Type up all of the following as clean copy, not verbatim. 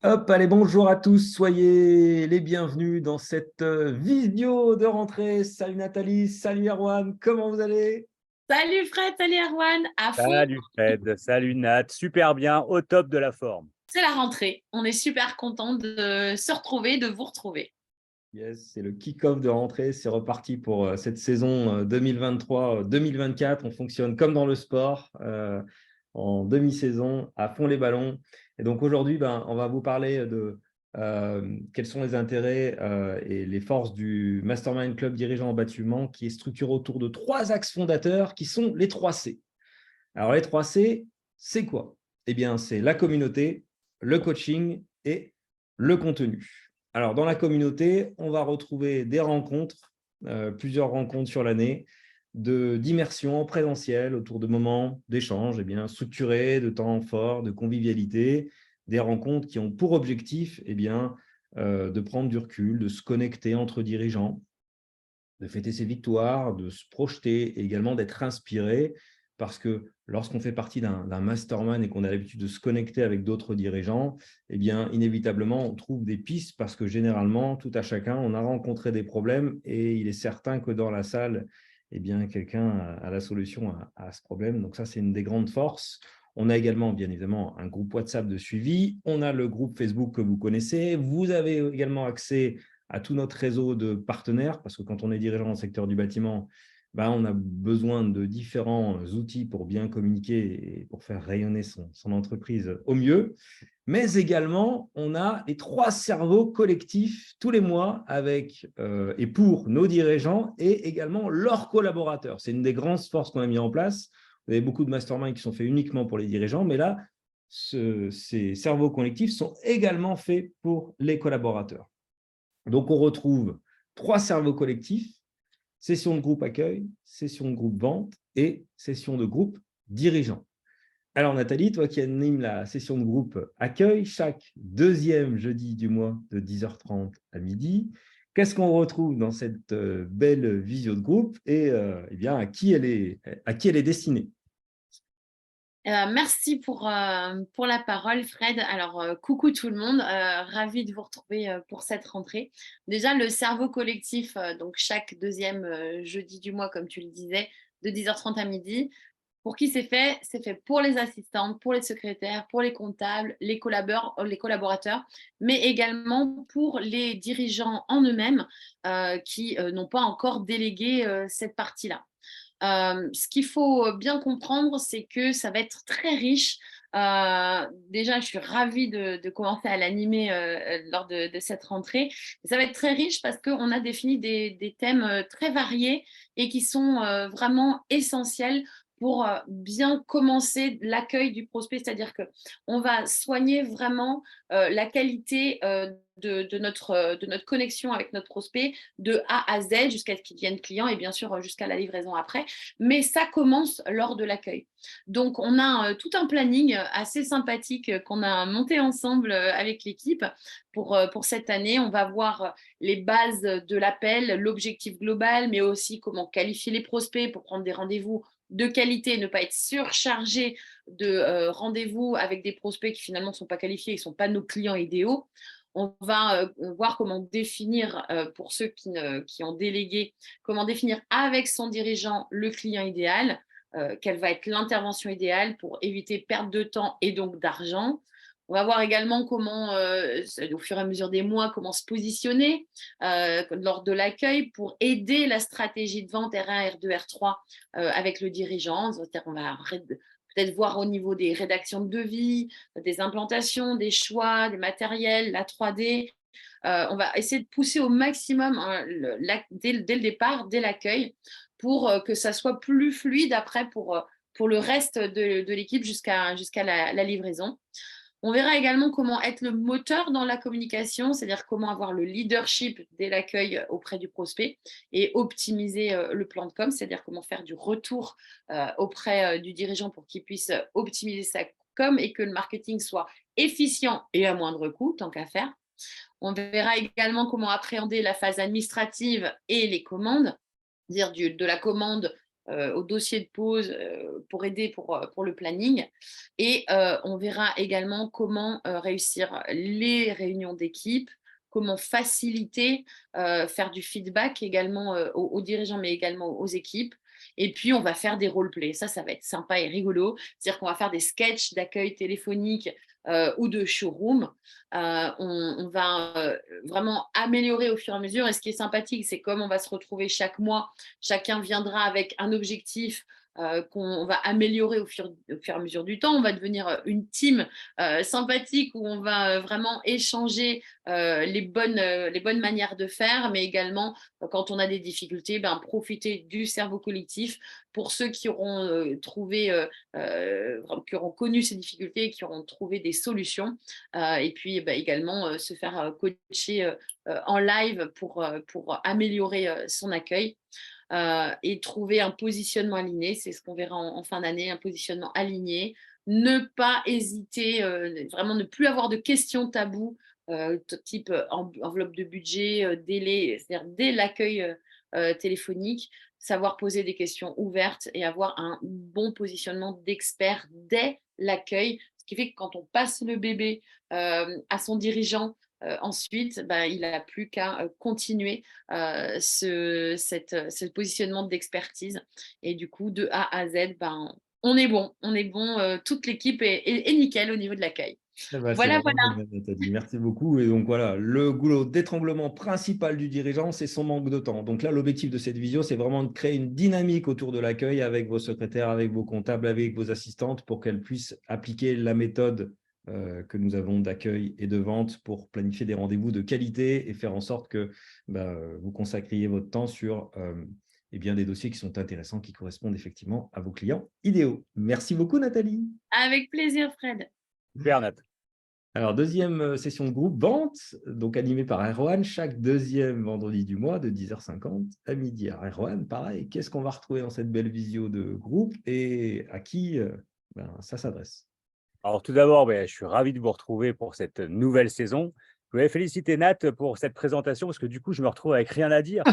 Hop, allez, bonjour à tous, soyez les bienvenus dans cette vidéo de rentrée. Salut Nathalie, salut Erwan, comment vous allez? Salut Fred, salut Erwan, à fond, Salut Fred, salut Nat, super bien, au top de la forme. c'est la rentrée. On est super content de se retrouver, de vous retrouver. Yes, c'est le kick-off de rentrée, c'est reparti pour cette saison 2023-2024. On fonctionne comme dans le sport, en demi-saison, à fond les ballons. Et donc aujourd'hui, on va vous parler de quels sont les intérêts et les forces du Mastermind Club Dirigeant en Bâtiment, qui est structuré autour de trois axes fondateurs qui sont les 3 C. Alors les 3 C, c'est quoi? Eh bien, c'est la communauté, le coaching et le contenu. Alors, dans la communauté, on va retrouver des rencontres, plusieurs rencontres sur l'année, d'immersion en présentiel autour de moments d'échange structurés, de temps forts, de convivialité, des rencontres qui ont pour objectif de prendre du recul, de se connecter entre dirigeants, de fêter ses victoires, de se projeter et également d'être inspiré, parce que lorsqu'on fait partie d'un mastermind et qu'on a l'habitude de se connecter avec d'autres dirigeants, inévitablement, on trouve des pistes parce que généralement, tout à chacun, on a rencontré des problèmes et il est certain que dans la salle, quelqu'un a la solution à ce problème. Donc ça, c'est une des grandes forces. On a également, bien évidemment, un groupe WhatsApp de suivi. On a le groupe Facebook que vous connaissez. Vous avez également accès à tout notre réseau de partenaires, parce que quand on est dirigeant dans le secteur du bâtiment, on a besoin de différents outils pour bien communiquer et pour faire rayonner son entreprise au mieux. Mais également, on a les 3 cerveaux collectifs tous les mois avec et pour nos dirigeants et également leurs collaborateurs. C'est une des grandes forces qu'on a mis en place. Vous avez beaucoup de masterminds qui sont faits uniquement pour les dirigeants, mais là, ces cerveaux collectifs sont également faits pour les collaborateurs. Donc, on retrouve 3 cerveaux collectifs: session de groupe accueil, session de groupe vente et session de groupe dirigeant. Alors, Nathalie, toi qui animes la session de groupe accueil chaque deuxième jeudi du mois de 10h30 à midi, qu'est-ce qu'on retrouve dans cette belle visio de groupe et à qui elle est destinée? Merci pour la parole, Fred. Alors, coucou tout le monde, ravie de vous retrouver pour cette rentrée. Déjà, le cerveau collectif, donc chaque deuxième jeudi du mois, comme tu le disais, de 10h30 à midi. Pour qui c'est fait? C'est fait pour les assistantes, pour les secrétaires, pour les comptables, les collaborateurs, mais également pour les dirigeants en eux-mêmes qui n'ont pas encore délégué cette partie-là. Ce qu'il faut bien comprendre, c'est que ça va être très riche. Déjà, je suis ravie de commencer à l'animer lors de cette rentrée. Ça va être très riche parce qu'on a défini des thèmes très variés et qui sont vraiment essentiels pour bien commencer l'accueil du prospect. C'est-à-dire qu'on va soigner vraiment la qualité de notre connexion avec notre prospect de A à Z jusqu'à ce qu'il devienne client et bien sûr jusqu'à la livraison après. Mais ça commence lors de l'accueil. Donc, on a tout un planning assez sympathique qu'on a monté ensemble avec l'équipe pour cette année. On va voir les bases de l'appel, l'objectif global, mais aussi comment qualifier les prospects pour prendre des rendez-vous de qualité, ne pas être surchargé de rendez-vous avec des prospects qui finalement ne sont pas qualifiés, qui ne sont pas nos clients idéaux. On va voir comment définir, pour ceux qui ont délégué, comment définir avec son dirigeant le client idéal, quelle va être l'intervention idéale pour éviter perte de temps et donc d'argent. On va voir également comment, au fur et à mesure des mois, comment se positionner lors de l'accueil pour aider la stratégie de vente R1, R2, R3 avec le dirigeant. C'est-à-dire qu'on va peut-être voir au niveau des rédactions de devis, des implantations, des choix, des matériels, la 3D. On va essayer de pousser au maximum hein, dès le départ, dès l'accueil, pour que ça soit plus fluide après pour le reste de l'équipe jusqu'à la livraison. On verra également comment être le moteur dans la communication, c'est-à-dire comment avoir le leadership dès l'accueil auprès du prospect et optimiser le plan de com, c'est-à-dire comment faire du retour auprès du dirigeant pour qu'il puisse optimiser sa com et que le marketing soit efficient et à moindre coût, tant qu'à faire. On verra également comment appréhender la phase administrative et les commandes, dire de la commande au dossier de pause pour aider pour le planning. Et on verra également comment réussir les réunions d'équipe, comment faciliter, faire du feedback également aux dirigeants, mais également aux équipes. Et puis, on va faire des role-play. Ça va être sympa et rigolo. C'est-à-dire qu'on va faire des sketchs d'accueil téléphonique ou de showroom. On va vraiment améliorer au fur et à mesure. Et ce qui est sympathique, c'est comme on va se retrouver chaque mois, chacun viendra avec un objectif qu'on va améliorer au fur et à mesure du temps. On va devenir une team sympathique où on va vraiment échanger les bonnes manières de faire, mais également, quand on a des difficultés, profiter du cerveau collectif pour ceux qui auront qui auront connu ces difficultés et qui auront trouvé des solutions. Et puis également se faire coacher en live pour améliorer son accueil. Et trouver un positionnement aligné, c'est ce qu'on verra en fin d'année, un positionnement aligné. Ne pas hésiter, vraiment ne plus avoir de questions tabous, type enveloppe de budget, délai, c'est-à-dire dès l'accueil téléphonique, savoir poser des questions ouvertes et avoir un bon positionnement d'expert dès l'accueil, ce qui fait que quand on passe le bébé à son dirigeant, ensuite, il n'a plus qu'à continuer ce positionnement d'expertise. Et du coup, de A à Z, on est bon, toute l'équipe est nickel au niveau de l'accueil. C'est Voilà, vraiment voilà. génial, Nathalie. Merci beaucoup. Et donc voilà, le goulot d'étranglement principal du dirigeant, c'est son manque de temps. Donc là, l'objectif de cette visio, c'est vraiment de créer une dynamique autour de l'accueil avec vos secrétaires, avec vos comptables, avec vos assistantes pour qu'elles puissent appliquer la méthode que nous avons d'accueil et de vente pour planifier des rendez-vous de qualité et faire en sorte que vous consacriez votre temps sur des dossiers qui sont intéressants, qui correspondent effectivement à vos clients idéaux. Merci beaucoup, Nathalie. Avec plaisir, Fred. Super, Nat. Alors, deuxième session de groupe vente, donc animée par Erwan, chaque deuxième vendredi du mois de 10h50 à midi. Alors, Erwan, pareil, qu'est-ce qu'on va retrouver dans cette belle visio de groupe et à qui ça s'adresse? Alors, tout d'abord, je suis ravi de vous retrouver pour cette nouvelle saison. Je voulais féliciter Nat pour cette présentation parce que du coup, je me retrouve avec rien à dire.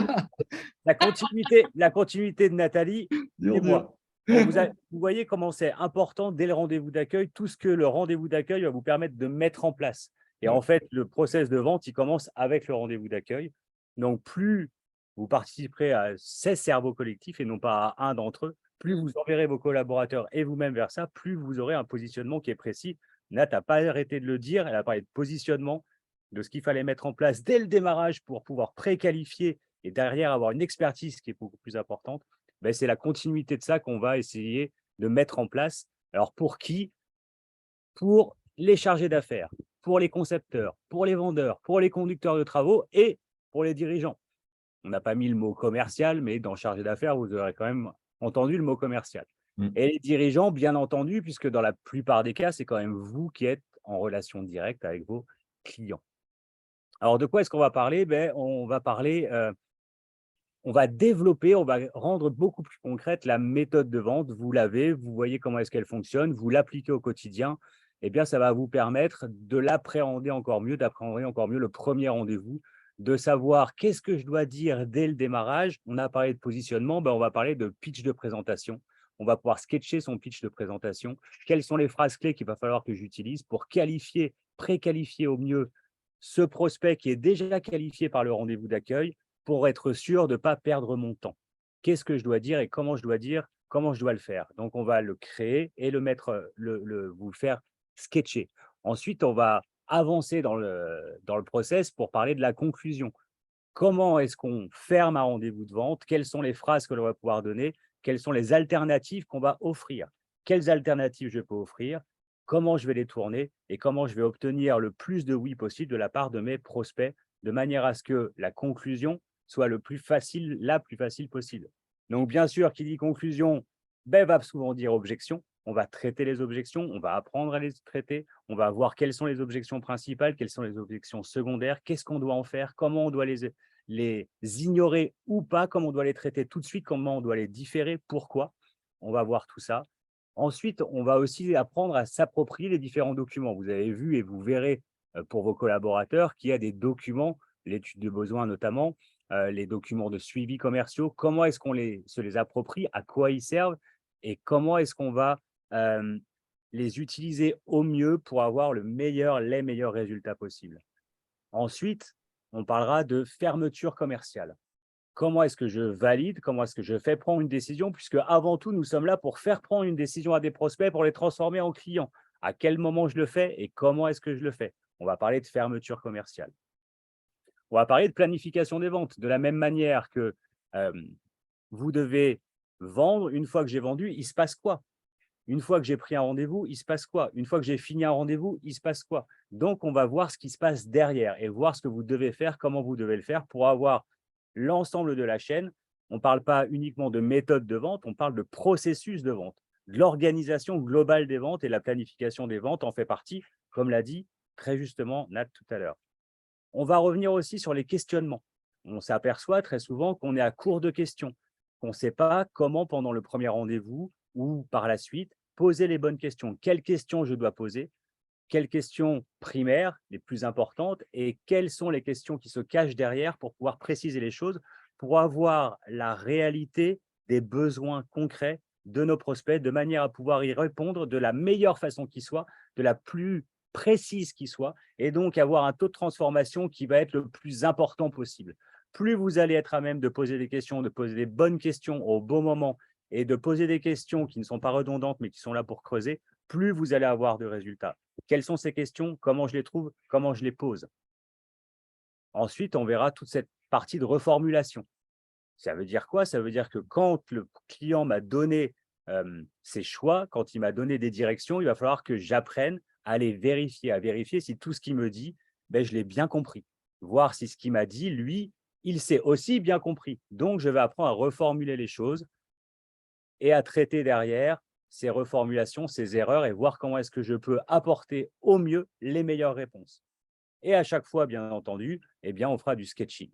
La continuité de Nathalie, c'est Dur, moi. dur. Vous voyez comment c'est important dès le rendez-vous d'accueil, tout ce que le rendez-vous d'accueil va vous permettre de mettre en place. Et en fait, le process de vente, il commence avec le rendez-vous d'accueil. Donc, plus vous participerez à 16 cerveaux collectifs et non pas à un d'entre eux, plus vous enverrez vos collaborateurs et vous-même vers ça, plus vous aurez un positionnement qui est précis. Nat n'a pas arrêté de le dire, elle a parlé de positionnement, de ce qu'il fallait mettre en place dès le démarrage pour pouvoir préqualifier et derrière avoir une expertise qui est beaucoup plus importante. C'est la continuité de ça qu'on va essayer de mettre en place. Alors pour qui? Pour les chargés d'affaires, pour les concepteurs, pour les vendeurs, pour les conducteurs de travaux et pour les dirigeants. On n'a pas mis le mot commercial, mais dans chargé d'affaires, vous aurez quand même entendu le mot commercial. Et les dirigeants, bien entendu, puisque dans la plupart des cas, c'est quand même vous qui êtes en relation directe avec vos clients. Alors, de quoi est-ce qu'on va parler? On va parler, on va développer, on va rendre beaucoup plus concrète la méthode de vente. Vous l'avez, vous voyez comment est-ce qu'elle fonctionne, vous l'appliquez au quotidien. Ça va vous permettre de l'appréhender encore mieux, d'appréhender encore mieux le premier rendez-vous, de savoir qu'est-ce que je dois dire dès le démarrage. On a parlé de positionnement, on va parler de pitch de présentation. On va pouvoir sketcher son pitch de présentation. Quelles sont les phrases clés qu'il va falloir que j'utilise pour qualifier, préqualifier au mieux ce prospect qui est déjà qualifié par le rendez-vous d'accueil pour être sûr de ne pas perdre mon temps. Qu'est-ce que je dois dire et comment je dois dire, comment je dois le faire. Donc, on va le créer et le mettre, vous le faire sketcher. Ensuite, on va avancer dans le process pour parler de la conclusion. Comment est-ce qu'on ferme un rendez-vous de vente? Quelles sont les phrases que l'on va pouvoir donner? Quelles sont les alternatives qu'on va offrir? Quelles alternatives je peux offrir? Comment je vais les tourner et comment je vais obtenir le plus de oui possible de la part de mes prospects, de manière à ce que la conclusion soit la plus facile possible. Donc, bien sûr, qui dit conclusion, va souvent dire objection. On va traiter les objections, on va apprendre à les traiter, on va voir quelles sont les objections principales, quelles sont les objections secondaires, qu'est-ce qu'on doit en faire, comment on doit les ignorer ou pas, comment on doit les traiter tout de suite, comment on doit les différer, pourquoi. On va voir tout ça. Ensuite, on va aussi apprendre à s'approprier les différents documents. Vous avez vu et vous verrez pour vos collaborateurs qu'il y a des documents, l'étude de besoin notamment, les documents de suivi commerciaux, comment est-ce qu'on se les approprie, à quoi ils servent et comment est-ce qu'on va les utiliser au mieux pour avoir les meilleurs résultats possibles. Ensuite, on parlera de fermeture commerciale. Comment est-ce que je valide? Comment est-ce que je fais prendre une décision? Puisque avant tout, nous sommes là pour faire prendre une décision à des prospects, pour les transformer en clients. À quel moment je le fais et comment est-ce que je le fais? On va parler de fermeture commerciale. On va parler de planification des ventes. De la même manière que vous devez vendre, une fois que j'ai vendu, il se passe quoi? Une fois que j'ai pris un rendez-vous, il se passe quoi? Une fois que j'ai fini un rendez-vous, il se passe quoi? Donc, on va voir ce qui se passe derrière et voir ce que vous devez faire, comment vous devez le faire pour avoir l'ensemble de la chaîne. On ne parle pas uniquement de méthode de vente, on parle de processus de vente. De l'organisation globale des ventes et la planification des ventes en fait partie, comme l'a dit très justement Nat tout à l'heure. On va revenir aussi sur les questionnements. On s'aperçoit très souvent qu'on est à court de questions, qu'on ne sait pas comment, pendant le premier rendez-vous ou par la suite, poser les bonnes questions. Quelles questions je dois poser? Quelles questions primaires, les plus importantes, et quelles sont les questions qui se cachent derrière pour pouvoir préciser les choses, pour avoir la réalité des besoins concrets de nos prospects, de manière à pouvoir y répondre de la meilleure façon qui soit, de la plus précise qui soit, et donc avoir un taux de transformation qui va être le plus important possible. Plus vous allez être à même de poser des questions, de poser des bonnes questions au bon moment, et de poser des questions qui ne sont pas redondantes, mais qui sont là pour creuser, plus vous allez avoir de résultats. Quelles sont ces questions? Comment je les trouve? Comment je les pose? Ensuite, on verra toute cette partie de reformulation. Ça veut dire quoi? Ça veut dire que quand le client m'a donné ses choix, quand il m'a donné des directions, il va falloir que j'apprenne à les vérifier, à vérifier si tout ce qu'il me dit, ben, je l'ai bien compris. Voir si ce qu'il m'a dit, lui, il s'est aussi bien compris. Donc, je vais apprendre à reformuler les choses et à traiter derrière ces reformulations, ces erreurs et voir comment est-ce que je peux apporter au mieux les meilleures réponses. Et à chaque fois, bien entendu, eh bien, on fera du sketching.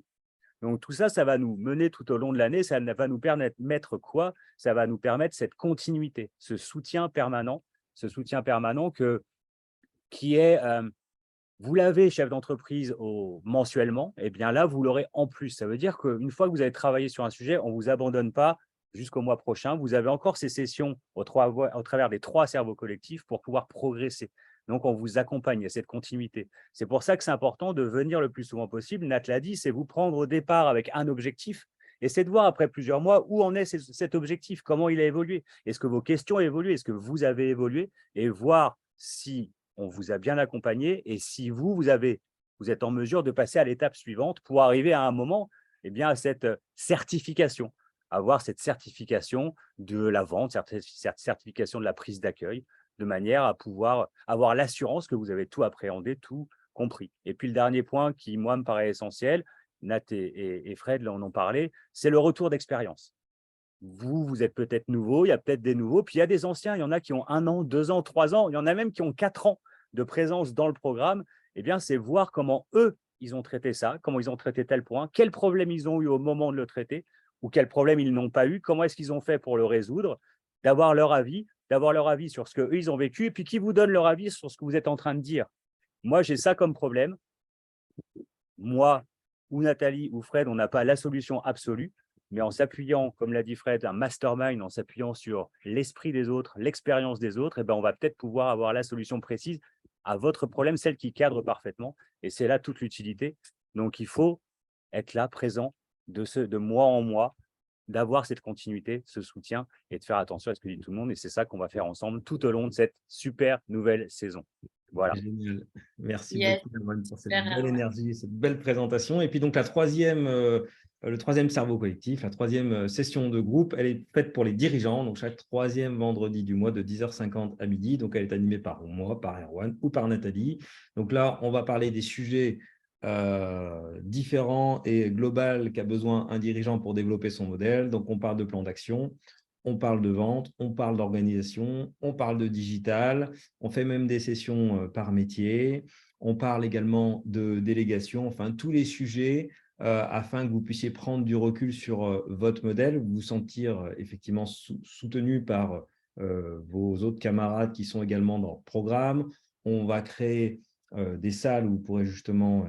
Donc tout ça, ça va nous mener tout au long de l'année, ça va nous permettre quoi? Ça va nous permettre cette continuité, ce soutien permanent qui est, vous l'avez chef d'entreprise mensuellement, et bien là, vous l'aurez en plus. Ça veut dire qu'une fois que vous avez travaillé sur un sujet, on ne vous abandonne pas jusqu'au mois prochain. Vous avez encore ces sessions au travers des 3 cerveaux collectifs pour pouvoir progresser. Donc, on vous accompagne, il y a cette continuité. C'est pour ça que c'est important de venir le plus souvent possible. Nat l'a dit, c'est vous prendre au départ avec un objectif et c'est de voir après plusieurs mois où en est cet objectif, comment il a évolué. Est-ce que vos questions ont évolué? Est-ce que vous avez évolué? Et voir si on vous a bien accompagné et si vous êtes en mesure de passer à l'étape suivante pour arriver à un moment, eh bien, à cette certification, avoir cette certification de la vente, cette certification de la prise d'accueil, de manière à pouvoir avoir l'assurance que vous avez tout appréhendé, tout compris. Et puis le dernier point qui, moi, me paraît essentiel, Nat et Fred en ont parlé, c'est le retour d'expérience. Vous êtes peut-être nouveau, il y a peut-être des nouveaux, puis il y a des anciens, il y en a qui ont 1 an, 2 ans, 3 ans, il y en a même qui ont 4 ans de présence dans le programme. Eh bien, c'est voir comment eux, ils ont traité ça, comment ils ont traité tel point, quels problèmes ils ont eu au moment de le traiter, ou quels problèmes ils n'ont pas eu, comment est-ce qu'ils ont fait pour le résoudre, d'avoir leur avis sur ce qu'eux, ils ont vécu, et puis qui vous donne leur avis sur ce que vous êtes en train de dire. Moi, j'ai ça comme problème. Moi, ou Nathalie, ou Fred, on n'a pas la solution absolue, mais en s'appuyant, comme l'a dit Fred, un mastermind, en s'appuyant sur l'esprit des autres, l'expérience des autres, eh ben, on va peut-être pouvoir avoir la solution précise à votre problème, celle qui cadre parfaitement. Et c'est là toute l'utilité. Donc, il faut être là, présent, de mois en mois, d'avoir cette continuité, ce soutien et de faire attention à ce que dit tout le monde. Et c'est ça qu'on va faire ensemble tout au long de cette super nouvelle saison. Voilà. Génial. Merci Yes, beaucoup, Erwan, pour cette super, belle énergie, cette belle présentation. Et puis donc le troisième cerveau collectif, la troisième session de groupe, elle est faite pour les dirigeants, donc chaque troisième vendredi du mois de 10h50 à midi. Donc elle est animée par moi, par Erwan ou par Nathalie. Donc là, on va parler des sujets différents et globaux qu'a besoin un dirigeant pour développer son modèle. Donc on parle de plan d'action, on parle de vente, on parle d'organisation, on parle de digital, on fait même des sessions par métier, on parle également de délégation, enfin tous les sujets afin que vous puissiez prendre du recul sur votre modèle, vous sentir effectivement soutenu par vos autres camarades qui sont également dans le programme. On va créer des salles où vous pourrez justement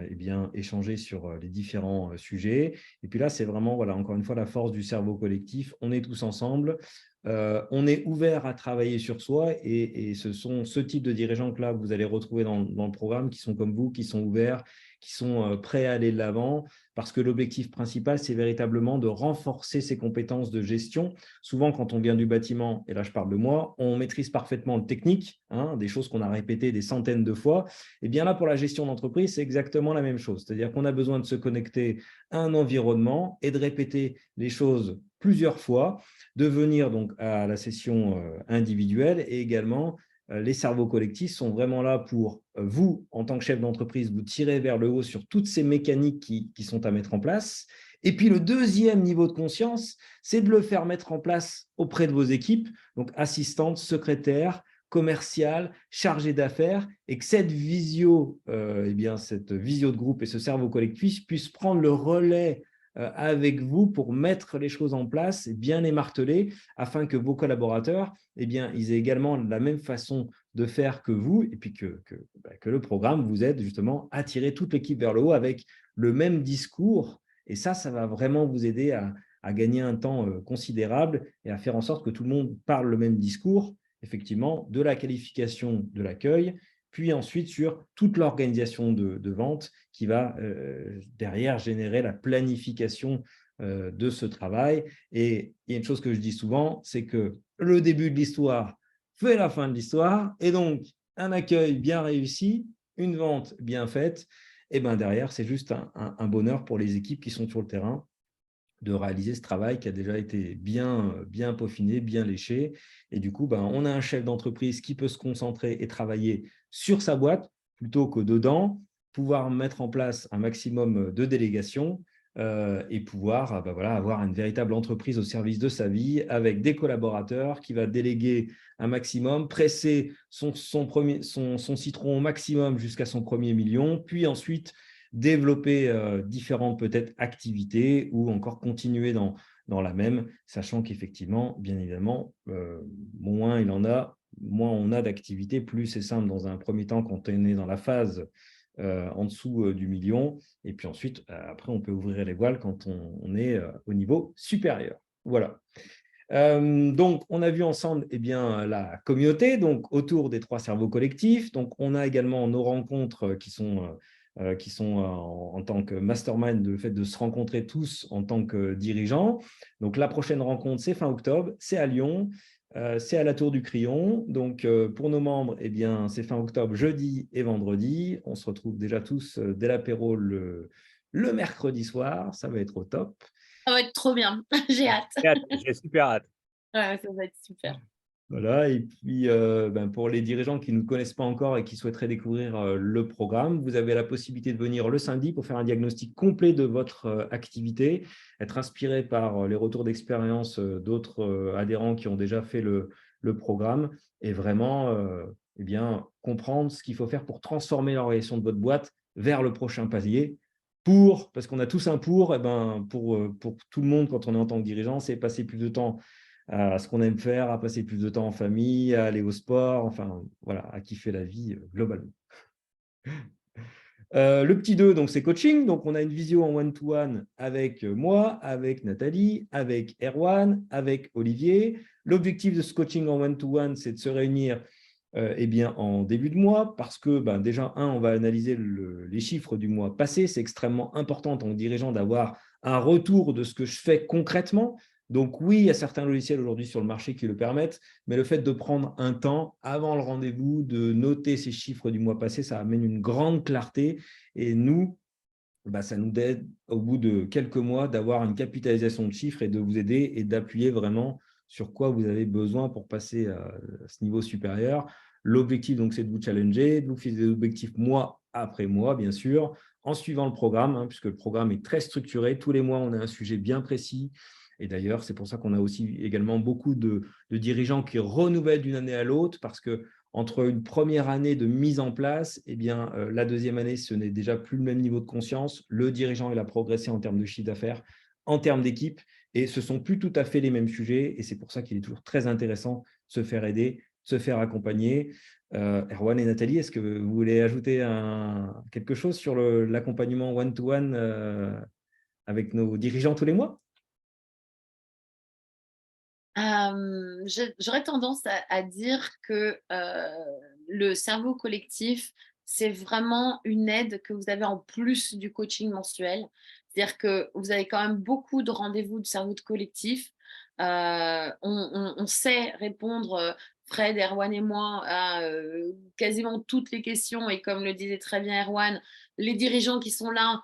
échanger sur les différents sujets. Et puis là, c'est vraiment, voilà, encore une fois, la force du cerveau collectif. On est tous ensemble. On est ouvert à travailler sur soi et ce sont ce type de dirigeants que là, vous allez retrouver dans le programme, qui sont comme vous, qui sont ouverts, qui sont prêts à aller de l'avant, parce que l'objectif principal, c'est véritablement de renforcer ses compétences de gestion. Souvent, quand on vient du bâtiment, et là je parle de moi, on maîtrise parfaitement le technique, des choses qu'on a répétées des centaines de fois. Et bien là, pour la gestion d'entreprise, c'est exactement la même chose. C'est-à-dire qu'on a besoin de se connecter à un environnement et de répéter les choses plusieurs fois, de venir donc à la session individuelle et également les cerveaux collectifs sont vraiment là pour vous, en tant que chef d'entreprise, vous tirer vers le haut sur toutes ces mécaniques qui sont à mettre en place. Et puis, le deuxième niveau de conscience, c'est de le faire mettre en place auprès de vos équipes, donc assistantes, secrétaires, commerciales, chargées d'affaires, et que cette visio de groupe et ce cerveau collectif puisse prendre le relais avec vous pour mettre les choses en place et bien les marteler afin que vos collaborateurs ils aient également la même façon de faire que vous et puis que le programme vous aide justement à tirer toute l'équipe vers le haut avec le même discours. Et ça va vraiment vous aider à gagner un temps considérable et à faire en sorte que tout le monde parle le même discours, effectivement, de la qualification de l'accueil, puis ensuite sur toute l'organisation de vente qui va derrière générer la planification de ce travail. Et il y a une chose que je dis souvent, c'est que le début de l'histoire fait la fin de l'histoire, et donc un accueil bien réussi, une vente bien faite, et bien derrière, c'est juste un bonheur pour les équipes qui sont sur le terrain de réaliser ce travail qui a déjà été bien peaufiné, bien léché. Et du coup, on a un chef d'entreprise qui peut se concentrer et travailler sur sa boîte plutôt que dedans, pouvoir mettre en place un maximum de délégations et pouvoir avoir une véritable entreprise au service de sa vie avec des collaborateurs qui va déléguer un maximum, presser son citron au maximum jusqu'à son premier million, puis ensuite développer différentes peut-être activités ou encore continuer dans la même, sachant qu'effectivement, bien évidemment, moins on a d'activités, plus c'est simple dans un premier temps quand on est dans la phase en dessous du million. Et puis ensuite, après, on peut ouvrir les voiles quand on est au niveau supérieur. Voilà. Donc, on a vu ensemble la communauté donc, autour des 3 cerveaux collectifs. Donc, on a également nos rencontres qui sont en tant que mastermind, le fait de se rencontrer tous en tant que dirigeants. Donc, la prochaine rencontre, c'est fin octobre, c'est à Lyon, c'est à la Tour du Crayon. Donc, pour nos membres, c'est fin octobre, jeudi et vendredi. On se retrouve déjà tous dès l'apéro le mercredi soir. Ça va être au top. Ça va être trop bien. J'ai hâte. J'ai super hâte. Ouais, ça va être super. Voilà, et puis pour les dirigeants qui ne nous connaissent pas encore et qui souhaiteraient découvrir le programme, vous avez la possibilité de venir le samedi pour faire un diagnostic complet de votre activité, être inspiré par les retours d'expérience d'autres adhérents qui ont déjà fait le programme et vraiment comprendre ce qu'il faut faire pour transformer l'organisation de votre boîte vers le prochain palier. Parce qu'on a tous un pour tout le monde quand on est en tant que dirigeant, c'est passer plus de temps à ce qu'on aime faire, à passer plus de temps en famille, à aller au sport, enfin, voilà, à kiffer la vie globalement. Le petit 2, donc, c'est coaching. Donc, on a une visio en one-to-one avec moi, avec Nathalie, avec Erwan, avec Olivier. L'objectif de ce coaching en one-to-one, c'est de se réunir en début de mois parce que déjà, on va analyser les chiffres du mois passé. C'est extrêmement important en tant que dirigeant d'avoir un retour de ce que je fais concrètement. Donc oui, il y a certains logiciels aujourd'hui sur le marché qui le permettent, mais le fait de prendre un temps avant le rendez-vous, de noter ces chiffres du mois passé, ça amène une grande clarté. Et nous, ça nous aide au bout de quelques mois d'avoir une capitalisation de chiffres et de vous aider et d'appuyer vraiment sur quoi vous avez besoin pour passer à ce niveau supérieur. L'objectif, donc, c'est de vous challenger, de vous fixer des objectifs mois après mois, bien sûr, en suivant le programme, puisque le programme est très structuré. Tous les mois, on a un sujet bien précis. Et d'ailleurs, c'est pour ça qu'on a aussi également beaucoup de dirigeants qui renouvellent d'une année à l'autre, parce que entre une première année de mise en place, la deuxième année, ce n'est déjà plus le même niveau de conscience. Le dirigeant, il a progressé en termes de chiffre d'affaires, en termes d'équipe, et ce ne sont plus tout à fait les mêmes sujets. Et c'est pour ça qu'il est toujours très intéressant de se faire aider se faire accompagner. Erwan et Nathalie, est-ce que vous voulez ajouter quelque chose sur l'accompagnement one-to-one avec nos dirigeants tous les mois? J'aurais tendance à dire que le cerveau collectif, c'est vraiment une aide que vous avez en plus du coaching mensuel. C'est-à-dire que vous avez quand même beaucoup de rendez-vous de cerveau de collectif. On sait répondre, Fred, Erwan et moi, à quasiment toutes les questions. Et comme le disait très bien Erwan, les dirigeants qui sont là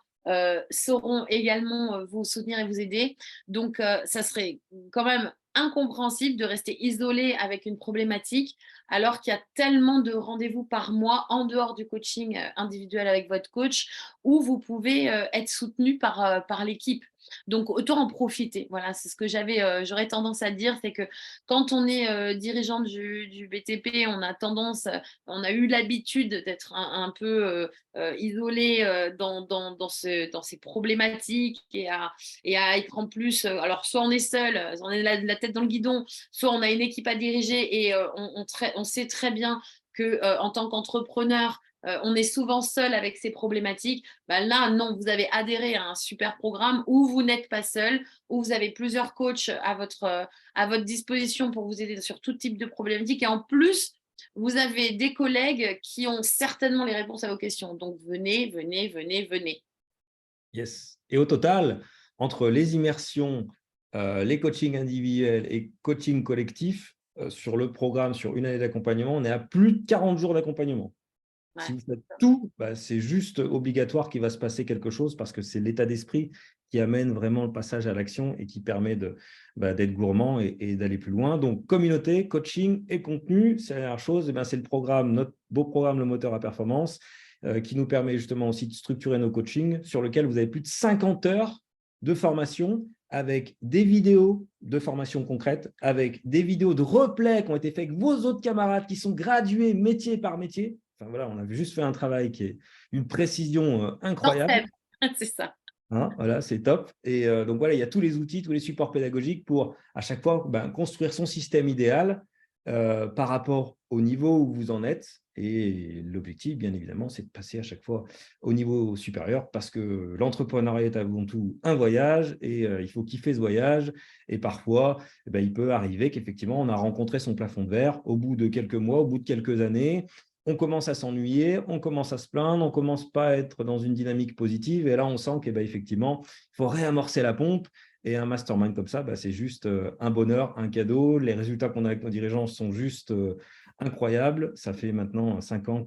sauront également vous soutenir et vous aider. Donc, ça serait quand même incompréhensible de rester isolé avec une problématique alors qu'il y a tellement de rendez-vous par mois en dehors du coaching individuel avec votre coach où vous pouvez être soutenu par l'équipe. Donc, autant en profiter. Voilà, c'est ce que j'aurais tendance à dire, c'est que quand on est dirigeant du BTP, on a eu l'habitude d'être un peu isolé dans ces problématiques et à être en plus, alors soit on est seul, on est la tête dans le guidon, soit on a une équipe à diriger et on sait très bien qu'en tant qu'entrepreneur, on est souvent seul avec ces problématiques. Ben là, non, vous avez adhéré à un super programme où vous n'êtes pas seul, où vous avez plusieurs coachs à votre disposition pour vous aider sur tout type de problématiques. Et en plus, vous avez des collègues qui ont certainement les réponses à vos questions. Donc, venez, venez, venez, venez. Yes. Et au total, entre les immersions, les coachings individuels et coaching collectif, sur le programme, sur une année d'accompagnement, on est à plus de 40 jours d'accompagnement. Ouais. Si vous faites tout, c'est juste obligatoire qu'il va se passer quelque chose parce que c'est l'état d'esprit qui amène vraiment le passage à l'action et qui permet d'être gourmand et d'aller plus loin. Donc, communauté, coaching et contenu, c'est la dernière chose. C'est le programme, notre beau programme, le moteur à performance, qui nous permet justement aussi de structurer nos coachings, sur lequel vous avez plus de 50 heures de formation avec des vidéos de formation concrète, avec des vidéos de replay qui ont été faites avec vos autres camarades qui sont gradués métier par métier. Enfin, voilà, on a juste fait un travail qui est une précision incroyable. C'est ça. Hein, voilà, c'est top. Et donc, voilà, il y a tous les outils, tous les supports pédagogiques pour, à chaque fois, construire son système idéal par rapport au niveau où vous en êtes. Et l'objectif, bien évidemment, c'est de passer à chaque fois au niveau supérieur parce que l'entrepreneuriat est avant tout un voyage et il faut kiffer ce voyage. Et parfois, il peut arriver qu'effectivement, on a rencontré son plafond de verre au bout de quelques mois, au bout de quelques années. On commence à s'ennuyer, on commence à se plaindre, on ne commence pas à être dans une dynamique positive. Et là, on sent qu'effectivement, il faut réamorcer la pompe. Et un mastermind comme ça, c'est juste un bonheur, un cadeau. Les résultats qu'on a avec nos dirigeants sont juste incroyables. Ça fait maintenant 5 ans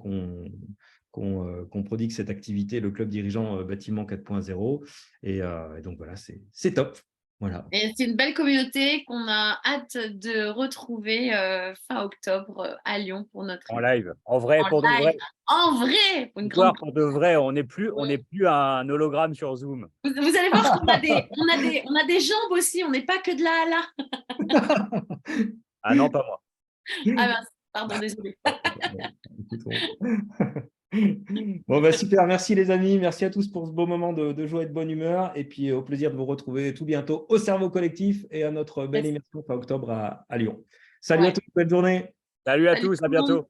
qu'on prodigue cette activité, le club dirigeant bâtiment 4.0. Et donc, voilà, c'est top. Voilà. Et c'est une belle communauté qu'on a hâte de retrouver fin octobre à Lyon pour notre En live, en vrai, en pour live. de vrai. En vrai, pour une Voir grande... pour de vrai, on n'est plus un hologramme sur Zoom. Vous allez voir qu'on a des jambes aussi, on n'est pas que de là à là. Ah non, pas moi. Ah mince, pardon, désolé. Bon, super, merci les amis, merci à tous pour ce beau moment de joie et de bonne humeur, et puis au plaisir de vous retrouver tout bientôt au Cerveau Collectif et à notre belle immersion fin octobre à Lyon. Salut à tous, belle journée. Salut à tous, à bientôt.